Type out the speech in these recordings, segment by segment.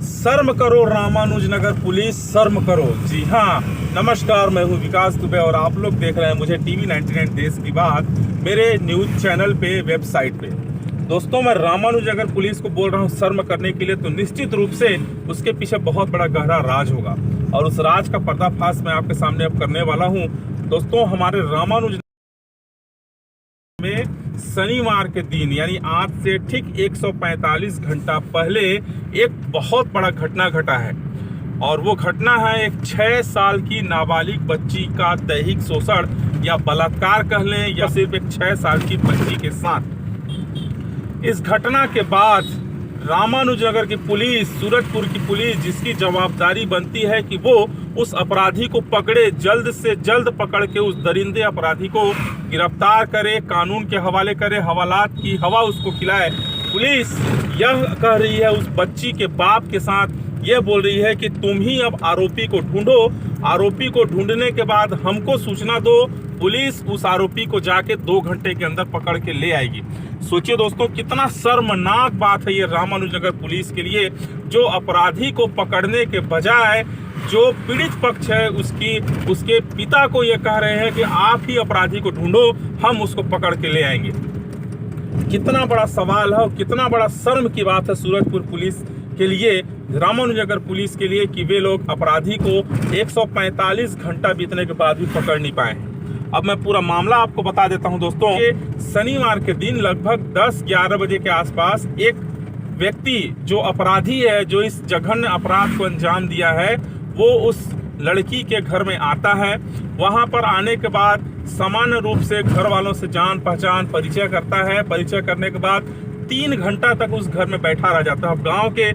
शर्म करो रामानुजनगर पुलिस, शर्म करो। जी हाँ, नमस्कार, मैं हूँ विकास दुबे और आप लोग देख रहे हैं मुझे टीवी 99 देश की बात मेरे न्यूज चैनल पे, वेबसाइट पे। दोस्तों, मैं रामानुजनगर पुलिस को बोल रहा हूँ शर्म करने के लिए, तो निश्चित रूप से उसके पीछे बहुत बड़ा गहरा राज होगा और उस राज का पर्दाफाश मैं आपके सामने अब करने वाला हूँ। दोस्तों, हमारे रामानुज में शनिवार के दिन यानी आज से ठीक 145 घंटा पहले एक बहुत बड़ा घटना घटा है और वो घटना है एक 6 साल की नाबालिग बच्ची का दैहिक शोषण या बलात्कार कह लें या सिर्फ एक 6 साल की बच्ची के साथ। इस घटना के बाद रामानुजनगर की पुलिस, सूरजपुर की पुलिस, जिसकी जवाबदारी बनती है कि वो उस अपराधी को पकड़े, जल्द से जल्द पकड़ के उस दरिंदे अपराधी को गिरफ्तार करे, कानून के हवाले करे, हवालात की हवा उसको खिलाए। पुलिस यह कह रही है उस बच्ची के बाप के साथ, यह बोल रही है कि तुम ही अब आरोपी को ढूंढो, आरोपी को ढूंढने के बाद हमको सूचना दो, पुलिस उस आरोपी को जाके 2 घंटे के अंदर पकड़ के ले आएगी। सोचिए दोस्तों, कितना शर्मनाक बात है ये रामानुजनगर पुलिस के लिए, जो अपराधी को पकड़ने के बजाय जो पीड़ित पक्ष है उसके पिता को ये कह रहे हैं कि आप ही अपराधी को ढूंढो, हम उसको पकड़ के ले आएंगे। कितना बड़ा सवाल है और कितना बड़ा शर्म की बात है सूरजपुर पुलिस के लिए, रामानुजनगर पुलिस के लिए, कि वे लोग अपराधी को 145 घंटा बीतने के बाद भी पकड़ नहीं पाए। अब मैं पूरा मामला आपको बता देता हूं दोस्तों। शनिवार के दिन लगभग 10-11 बजे के आसपास एक व्यक्ति जो अपराधी है, जो इस जघन्य अपराध को अंजाम दिया है, वो उस लड़की के घर में आता है। वहां पर आने के बाद सामान्य रूप से घर वालों से जान पहचान परिचय करता है। परिचय करने के बाद 3 घंटा तक उस घर में बैठा रह जाता है। गांव के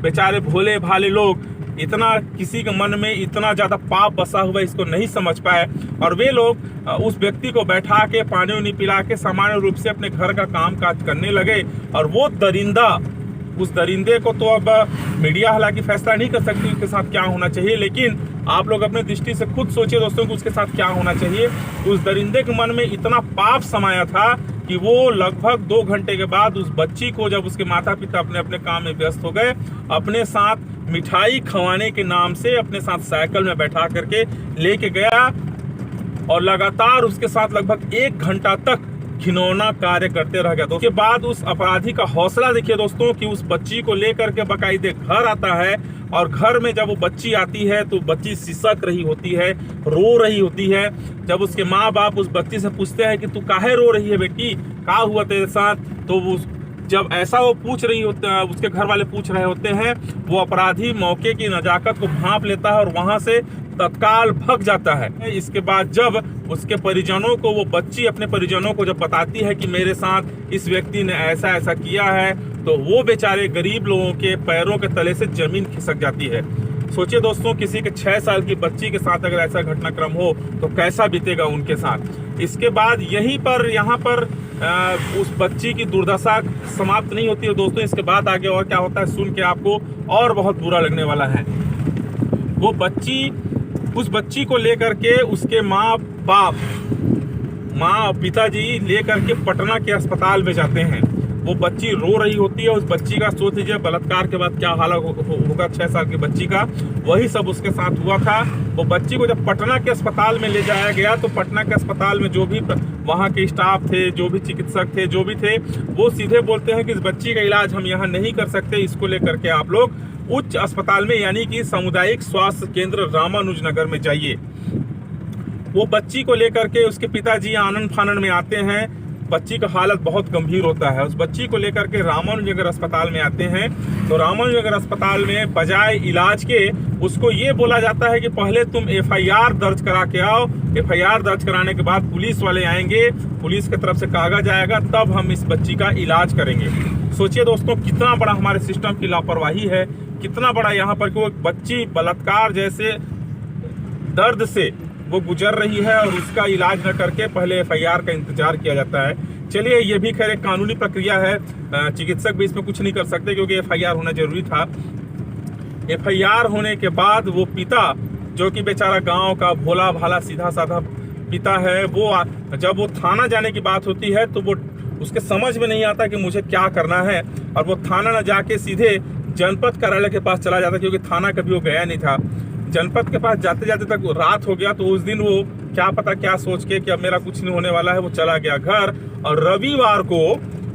बेचारे भोले भाले लोग, इतना किसी के मन में इतना ज्यादा पाप बसा हुआ इसको नहीं समझ पाए और वे लोग उस व्यक्ति को बैठा के पानी उनी पिला के सामान्य रूप से अपने घर का काम काज करने लगे। और वो दरिंदा, उस दरिंदे को तो अब मीडिया हालांकि फैसला नहीं कर सकती उसके साथ क्या होना चाहिए, लेकिन आप लोग अपने दृष्टि से खुद सोचिए दोस्तों कि उसके साथ क्या होना चाहिए। उस दरिंदे के मन में इतना पाप समाया था कि वो लगभग 2 घंटे के बाद उस बच्ची को, जब उसके माता पिता अपने अपने काम में व्यस्त हो गए, अपने साथ मिठाई खवाने के नाम से अपने साथ साइकिल में बैठा करके लेके गया और लगातार उसके साथ लगभग 1 घंटा तक घिनौना कार्य करते रह गया। तो उसके बाद उस अपराधी का हौसला देखिए दोस्तों कि उस बच्ची को लेकर के बाकायदे घर आता है और घर में जब वो बच्ची आती है तो बच्ची सिसक रही होती है, रो रही होती है। जब उसके माँ बाप उस बच्ची से पूछते हैं कि तू काहे रो रही है बेटी, क्या हुआ तेरे साथ, तो वो जब ऐसा वो पूछ रही होते हैं, उसके घर वाले पूछ रहे होते हैं, वो अपराधी मौके की नजाकत को भांप लेता है और वहां से तत्काल भाग जाता है। इसके बाद जब उसके परिजनों को, वो बच्ची अपने परिजनों को जब बताती है कि मेरे साथ इस व्यक्ति ने ऐसा ऐसा किया है, तो वो बेचारे गरीब लोगों के पैरों के तले से जमीन खिसक जाती है। सोचिए दोस्तों, किसी के 6 साल की बच्ची के साथ अगर ऐसा घटनाक्रम हो तो कैसा बीतेगा उनके साथ। इसके बाद यहाँ पर उस बच्ची की दुर्दशा समाप्त नहीं होती है दोस्तों। इसके बाद आगे और क्या होता है सुन के आपको और बहुत बुरा लगने वाला है। उस बच्ची को लेकर के उसके माँ और पिताजी लेकर के पटना के अस्पताल में जाते हैं। वो बच्ची रो रही होती है। उस बच्ची का सोच लीजिए बलात्कार के बाद क्या हालत होगा 6 साल की बच्ची का, वही सब उसके साथ हुआ था। वो बच्ची को जब पटना के अस्पताल में ले जाया गया तो पटना के अस्पताल में जो भी वहाँ के स्टाफ थे, जो भी चिकित्सक थे, जो भी थे, वो सीधे बोलते हैं कि इस बच्ची का इलाज हम यहाँ नहीं कर सकते, इसको लेकर के आप लोग उच्च अस्पताल में यानी कि सामुदायिक स्वास्थ्य केंद्र रामानुजनगर में जाइए। वो बच्ची को लेकर के उसके पिताजी आनन फानन में आते हैं। बच्ची का हालत बहुत गंभीर होता है। उस बच्ची को लेकर के रामानुजनगर अस्पताल में आते हैं तो रामानुजनगर अस्पताल में बजाय इलाज के उसको ये बोला जाता है कि पहले तुम FIR दर्ज करा के आओ। FIR दर्ज कराने के बाद पुलिस वाले आएंगे, पुलिस की तरफ से कागज आएगा, तब हम इस बच्ची का इलाज करेंगे। सोचिए दोस्तों, कितना बड़ा हमारे सिस्टम की लापरवाही है, कितना बड़ा यहाँ पर कोई बच्ची बलात्कार जैसे दर्द से वो गुजर रही है और उसका इलाज न करके पहले FIR का इंतजार किया जाता है। चलिए, ये भी खैर एक कानूनी प्रक्रिया है, चिकित्सक भी इसमें कुछ नहीं कर सकते क्योंकि FIR होना जरूरी था। FIR होने के बाद वो पिता, जो कि बेचारा गांव का भोला भाला सीधा साधा पिता है, वो जब वो थाना जाने की बात होती है तो वो उसके समझ में नहीं आता कि मुझे क्या करना है और वो थाना न जाके सीधे जनपद कार्यालय के पास चला जाता, क्योंकि थाना कभी वो गया नहीं था। जनपद के पास जाते जाते तक रात हो गया, तो उस दिन वो क्या पता क्या सोच के कि अब मेरा कुछ नहीं होने वाला है, वो चला गया घर। और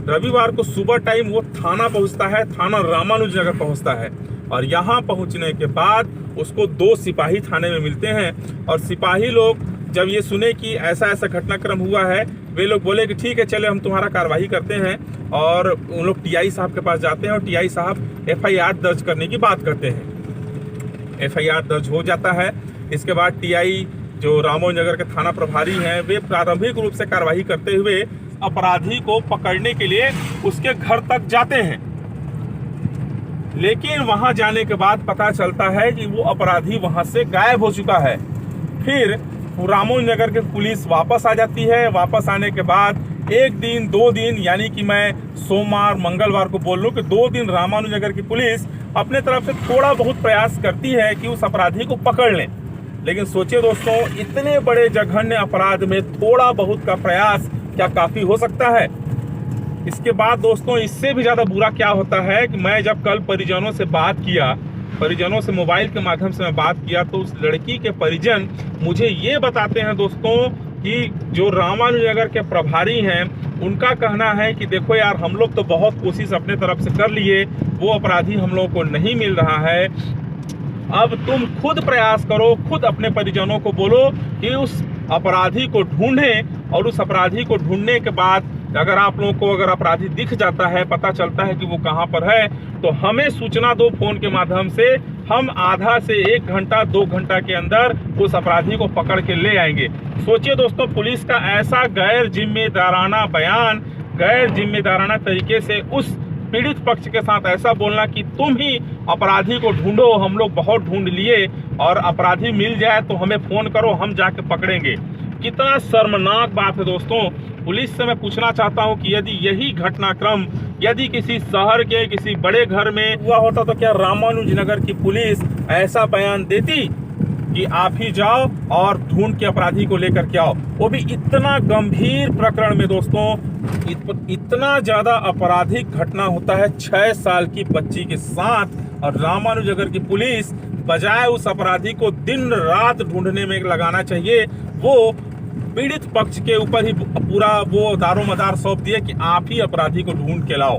रविवार को सुबह टाइम वो थाना पहुंचता है, थाना रामानुजनगर पहुंचता है। और यहाँ पहुंचने के बाद उसको 2 सिपाही थाने में मिलते हैं। और सिपाही लोग जब ये सुने कि ऐसा ऐसा घटनाक्रम हुआ है, वे लोग बोले कि ठीक है चले हम तुम्हारा कार्रवाई करते हैं। और उन लोग टीआई साहब के पास जाते हैं और टीआई साहब एफआईआर दर्ज करने की बात करते हैं। एफआईआर दर्ज हो जाता है। इसके बाद टीआई जो रामानुजनगर के थाना प्रभारी हैं, वे प्रारंभिक रूप से कार्रवाई करते हुए अपराधी को पकड़ने के लिए उसके घर तक जाते हैं। लेकिन वहां जाने के बाद पता चलता है कि वो अपराधी वहां से गायब हो चुका है। फिर रामानुजनगर की पुलिस वापस आ जाती है। वापस आने के बाद 1 दिन 2 दिन, यानी कि मैं सोमवार मंगलवार को बोल लूँ कि 2 दिन रामानुजनगर की पुलिस अपने तरफ से थोड़ा बहुत प्रयास करती है कि उस अपराधी को पकड़ लें। लेकिन सोचिए दोस्तों, इतने बड़े जघन्य अपराध में थोड़ा बहुत का प्रयास क्या काफी हो सकता है? इसके बाद दोस्तों इससे भी ज्यादा बुरा क्या होता है कि मैं जब कल परिजनों से बात किया, परिजनों से मोबाइल के माध्यम से मैं बात किया, तो उस लड़की के परिजन मुझे ये बताते हैं दोस्तों कि जो रामानुजनगर के प्रभारी हैं, उनका कहना है कि देखो यार, हम लोग तो बहुत कोशिश अपने तरफ से कर लिए, वो अपराधी हम लोगों को नहीं मिल रहा है। अब तुम खुद प्रयास करो, खुद अपने परिजनों को बोलो कि उस अपराधी को ढूंढें। और उस अपराधी को ढूंढने के बाद अगर आप लोगों को अगर अपराधी दिख जाता है, पता चलता है कि वो कहाँ पर है, तो हमें सूचना दो फोन के माध्यम से। हम आधा से 1 घंटा 2 घंटा के अंदर उस अपराधी को पकड़ के ले आएंगे। सोचिए दोस्तों, पुलिस का ऐसा गैर जिम्मेदाराना बयान, गैर जिम्मेदाराना तरीके से उस पीड़ित पक्ष के साथ ऐसा बोलना कि तुम ही अपराधी को ढूंढो, हम लोग बहुत ढूंढ लिए, और अपराधी मिल जाए तो हमें फोन करो, हम जाके पकड़ेंगे। कितना शर्मनाक बात है दोस्तों। पुलिस से मैं पूछना चाहता हूं कि यदि यही घटनाक्रम यदि किसी शहर के किसी बड़े घर में हुआ होता, तो क्या रामानुजनगर की पुलिस ऐसा बयान देती कि आप ही जाओ और ढूंढ के अपराधी को लेकर के आओ? वो भी इतना गंभीर प्रकरण में दोस्तों। इतना ज्यादा आपराधिक घटना होता है 6 साल की बच्ची के साथ, और रामानुजनगर की पुलिस बजाय उस अपराधी को दिन रात ढूंढने में लगाना चाहिए, वो पीड़ित पक्ष के ऊपर ही पूरा वो दारोमदार सौंप दिए कि आप ही अपराधी को ढूंढ के लाओ।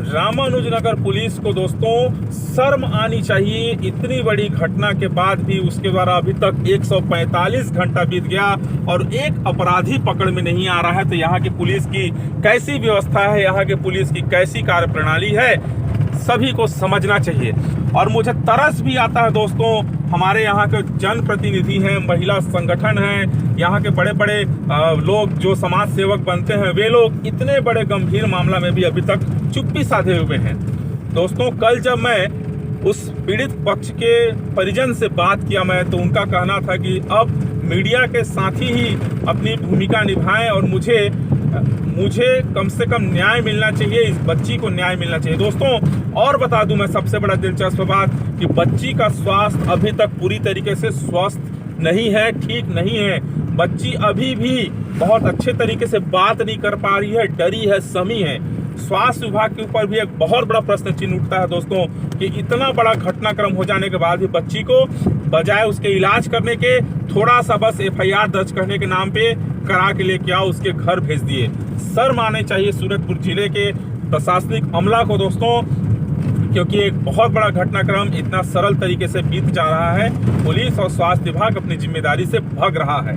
रामानुजनगर पुलिस को दोस्तों शर्म आनी चाहिए। इतनी बड़ी घटना के बाद भी उसके द्वारा अभी तक 145 घंटा बीत गया और एक अपराधी पकड़ में नहीं आ रहा है। तो यहाँ की पुलिस की कैसी व्यवस्था है, यहाँ के पुलिस की कैसी कार्यप्रणाली है, सभी को समझना चाहिए। और मुझे तरस भी आता है दोस्तों, हमारे यहाँ के जनप्रतिनिधि हैं, महिला संगठन हैं, यहाँ के बड़े बड़े लोग जो समाज सेवक बनते हैं, वे लोग इतने बड़े गंभीर मामला में भी अभी तक चुप्पी साधे हुए हैं। दोस्तों, कल जब मैं उस पीड़ित पक्ष के परिजन से बात किया मैं, तो उनका कहना था कि अब मीडिया के साथी ही अपनी भूमिका निभाएं और मुझे कम से कम न्याय मिलना चाहिए, इस बच्ची को न्याय मिलना चाहिए। दोस्तों, और बता दूं मैं सबसे बड़ा दिलचस्प बात कि बच्ची का स्वास्थ्य अभी तक पूरी तरीके से स्वस्थ नहीं है, ठीक नहीं है। बच्ची अभी भी बहुत अच्छे तरीके से बात नहीं कर पा रही है, डरी है, समी है। स्वास्थ्य विभाग के ऊपर भी एक बहुत बड़ा प्रश्न चिन्ह उठता है दोस्तों कि इतना बड़ा घटनाक्रम हो जाने के बाद भी बच्ची को बजाय उसके इलाज करने के थोड़ा सा बस एफआईआर दर्ज करने के नाम पे करा के लेके आओ, उसके घर भेज दिए। शर्म आने चाहिए सूरजपुर जिले के प्रशासनिक अमला को दोस्तों, क्योंकि एक बहुत बड़ा घटनाक्रम इतना सरल तरीके से बीत जा रहा है। पुलिस और स्वास्थ्य विभाग अपनी जिम्मेदारी से भाग रहा है।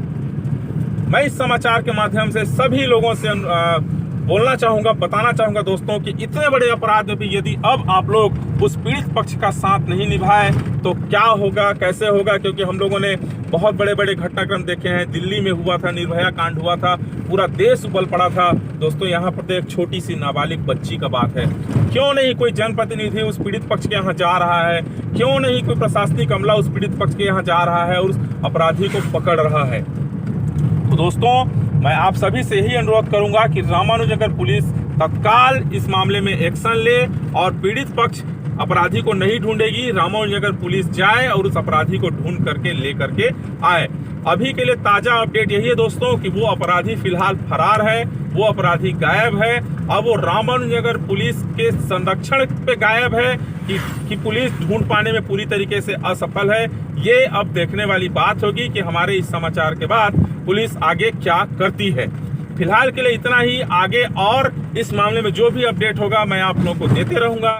मैं इस समाचार के माध्यम से सभी लोगों से बोलना चाहूंगा, बताना चाहूंगा दोस्तों कि इतने बड़े अपराध में भी यदि अब आप लोग उस पीड़ित पक्ष का साथ नहीं निभाए तो क्या होगा, कैसे होगा? क्योंकि हम लोगों ने बहुत बड़े बड़े घटनाक्रम देखे हैं। दिल्ली में हुआ था, निर्भया कांड हुआ था, पूरा देश उबल पड़ा था। दोस्तों, यहाँ पर तो एक छोटी सी नाबालिग बच्ची का बात है। क्यों नहीं कोई जनप्रतिनिधि उस पीड़ित पक्ष के यहाँ जा रहा है? क्यों नहीं कोई प्रशासनिक अमला उस पीड़ित पक्ष के यहाँ जा रहा है और उस अपराधी को पकड़ रहा है? तो दोस्तों, मैं आप सभी से यही अनुरोध करूंगा कि रामानुजनगर पुलिस तत्काल इस मामले में एक्शन ले और पीड़ित पक्ष अपराधी को नहीं ढूंढेगी, रामानुजनगर पुलिस जाए और उस अपराधी को ढूंढ करके ले करके आए। अभी के लिए ताजा अपडेट यही है दोस्तों कि वो अपराधी फिलहाल फरार है, वो अपराधी गायब है। अब वो रामानुजनगर पुलिस के संरक्षण पे गायब है कि पुलिस ढूंढ पाने में पूरी तरीके से असफल है। ये अब देखने वाली बात होगी कि हमारे इस समाचार के बाद पुलिस आगे क्या करती है। फिलहाल के लिए इतना ही। आगे और इस मामले में जो भी अपडेट होगा मैं आप लोगों को देते रहूंगा।